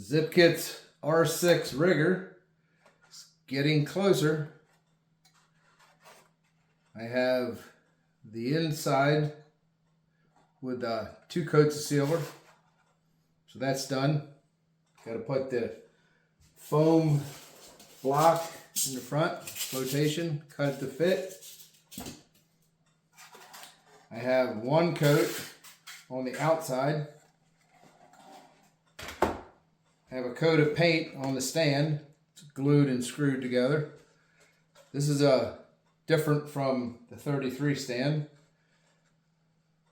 Zippkits R6 Rigger. It's getting closer. I have the inside with 2 coats of sealer. So that's done. Got to put the foam block in the front, flotation, cut it to fit. I have 1 coat on the outside. I have a coat of paint on the stand. It's glued and screwed together. This is different from the 33 stand.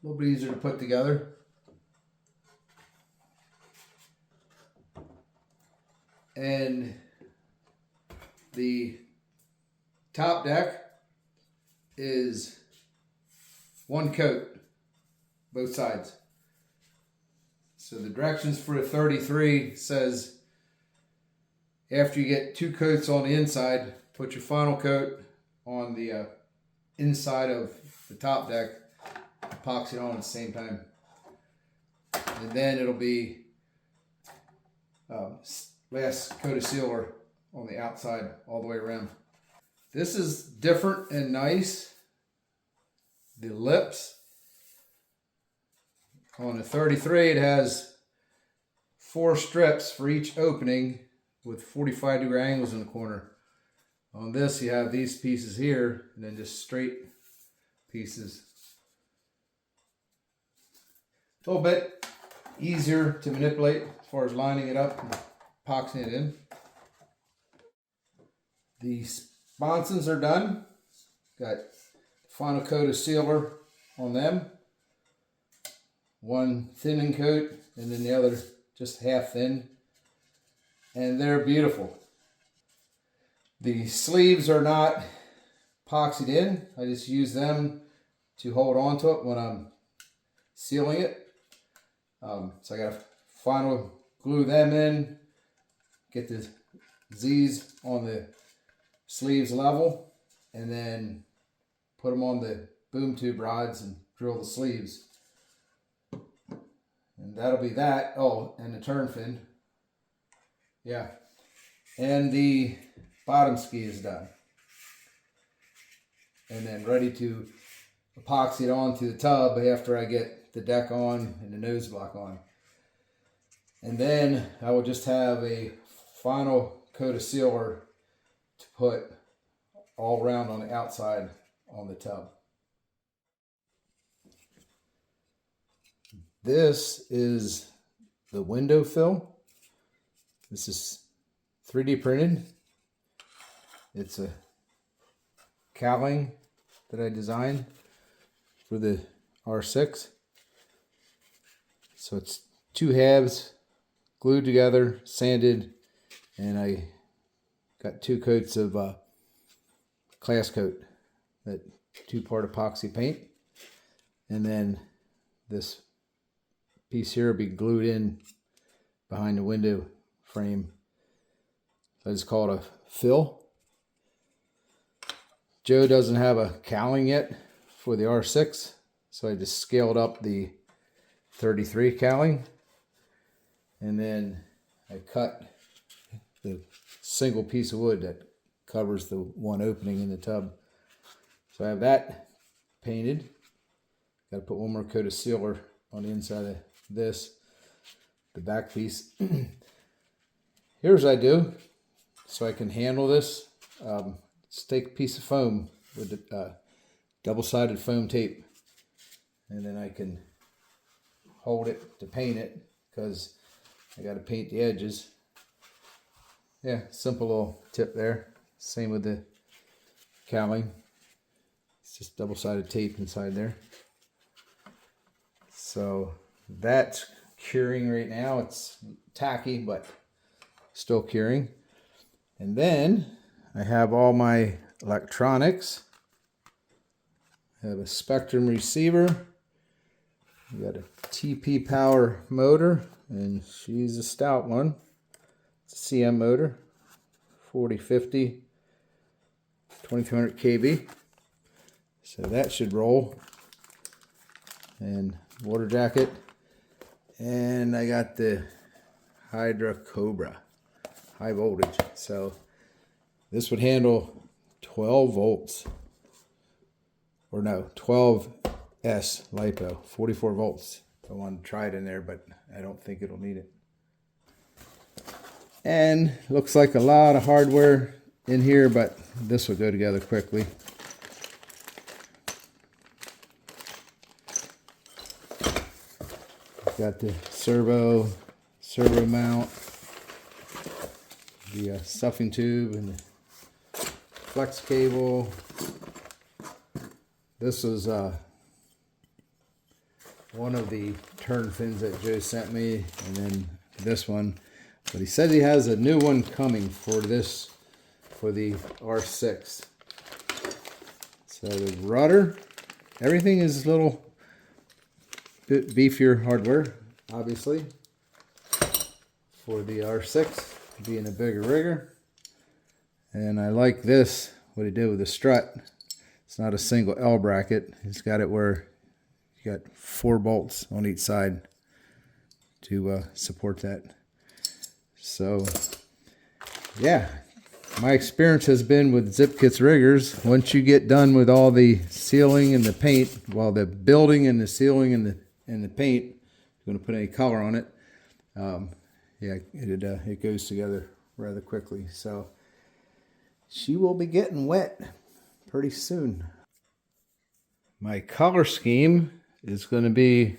A little bit easier to put together. And the top deck is 1 coat, both sides. So the directions for the 33 says after you get 2 coats on the inside, put your final coat on the inside of the top deck, epoxy it on at the same time. And then it'll be last coat of sealer on the outside all the way around. This is different and nice. The lips on the 33, it has 4 strips for each opening with 45-degree angles in the corner. On this, you have these pieces here, and then just straight pieces. A little bit easier to manipulate as far as lining it up and epoxying it in. The sponsons are done. Got final coat of sealer on them. 1 thinning coat, and then the other just half thin. And they're beautiful. The sleeves are not epoxied in. I just use them to hold on to it when I'm sealing it. So I got to final glue them in, get the Z's on the sleeves level, and then put them on the boom tube rods and drill the sleeves. And that'll be that. Oh, and the turn fin. Yeah. And the bottom ski is done. And then ready to epoxy it onto the tub after I get the deck on and the nose block on. And then I will just have a final coat of sealer to put all around on the outside on the tub. This is the window fill. This is 3D printed. It's a cowling that I designed for the R6. So it's 2 halves glued together, sanded, and I got 2 coats of class coat, that 2-part epoxy paint, and then this piece here will be glued in behind the window frame. So I just call it a fill. Joe doesn't have a cowling yet for the R6, so I just scaled up the 33 cowling, and then I cut the single piece of wood that covers the 1 opening in the tub. So I have that painted. Got to put 1 more coat of sealer on the inside of this, the back piece. Here's what I do so I can handle this. Just take a piece of foam with the double-sided foam tape, and then I can hold it to paint it because I got to paint the edges. Yeah, simple little tip there. Same with the cowling. It's just double-sided tape inside there. So that's curing right now. It's tacky, but still curing. And then I have all my electronics. I have a Spectrum receiver. We got a TP power motor, and she's a stout one. It's a CM motor, 4050, 2300 kV. So that should roll. And water jacket. And I got the Hydra Cobra, high voltage. So this would handle 12 volts, or no, 12S LiPo, 44 volts. I wanted to try it in there, but I don't think it'll need it. And looks like a lot of hardware in here, but this will go together quickly. Got the servo mount, the stuffing tube, and the flex cable. This was one of the turn fins that Joe sent me, and then this one. But he said he has a new one coming for this, for the R6. So the rudder, everything is a little bit beefier hardware, obviously, for the R6 being a bigger rigger. And I like this, what he did with the strut. It's not a single L bracket. He's got it where you got 4 bolts on each side to support that. So, yeah, my experience has been with Zippkits riggers. Once you get done with all the sealing and the paint, well, the building and the sealing and the paint, if you're going to put any color on it, yeah, it goes together rather quickly. So she will be getting wet pretty soon. My color scheme is going to be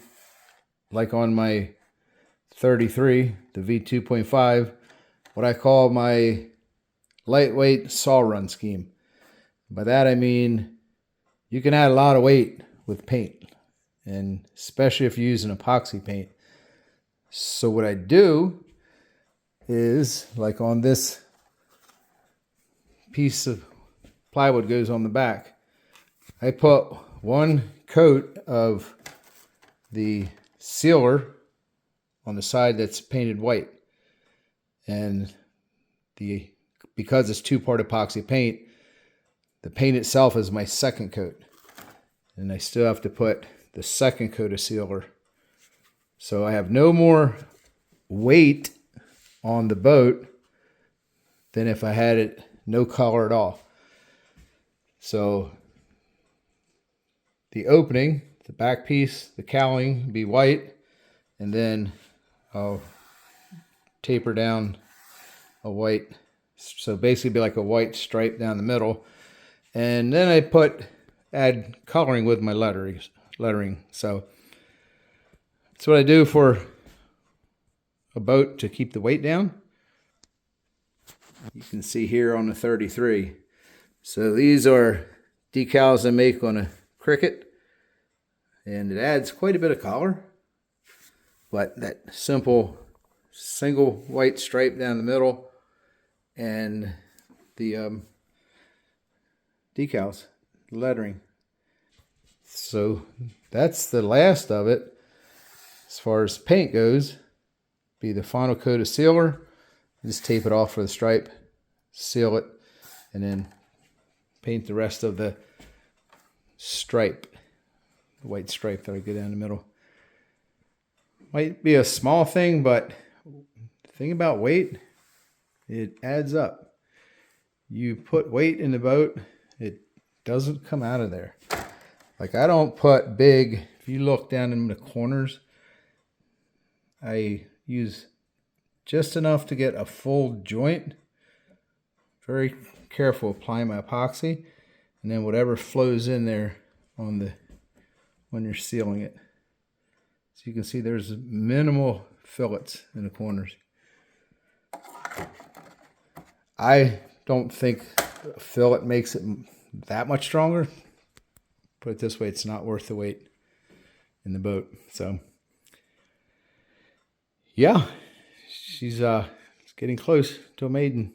like on my 33, the V2.5, what I call my lightweight saw run scheme. By that I mean you can add a lot of weight with paint, and especially if you use an epoxy paint. So what I do is, like on this piece of plywood goes on the back, I put 1 coat of the sealer on the side that's painted white, and because it's 2-part epoxy paint, the paint itself is my second coat, and I still have to put the second coat of sealer. So I have no more weight on the boat than if I had it no color at all. So the opening, the back piece, the cowling be white, and then I'll taper down a white, so basically be like a white stripe down the middle, and then I add coloring with my lettering. So that's what I do for a boat to keep the weight down. You can see here on the 33. So these are decals I make on a Cricket, and it adds quite a bit of color. But that simple single white stripe down the middle and the decals, lettering. So that's the last of it. As far as paint goes, be the final coat of sealer. Just tape it off with a stripe, seal it, and then paint the rest of the stripe, the white stripe that I go down the middle. Might be a small thing, but the thing about weight, it adds up. You put weight in the boat, it doesn't come out of there. Like, I don't put big, if you look down in the corners, I use just enough to get a full joint. Very careful applying my epoxy, and then whatever flows in there when you're sealing it. So you can see there's minimal fillets in the corners. I don't think a fillet makes it that much stronger. Put it this way, it's not worth the weight in the boat. So yeah, she's getting close to a maiden.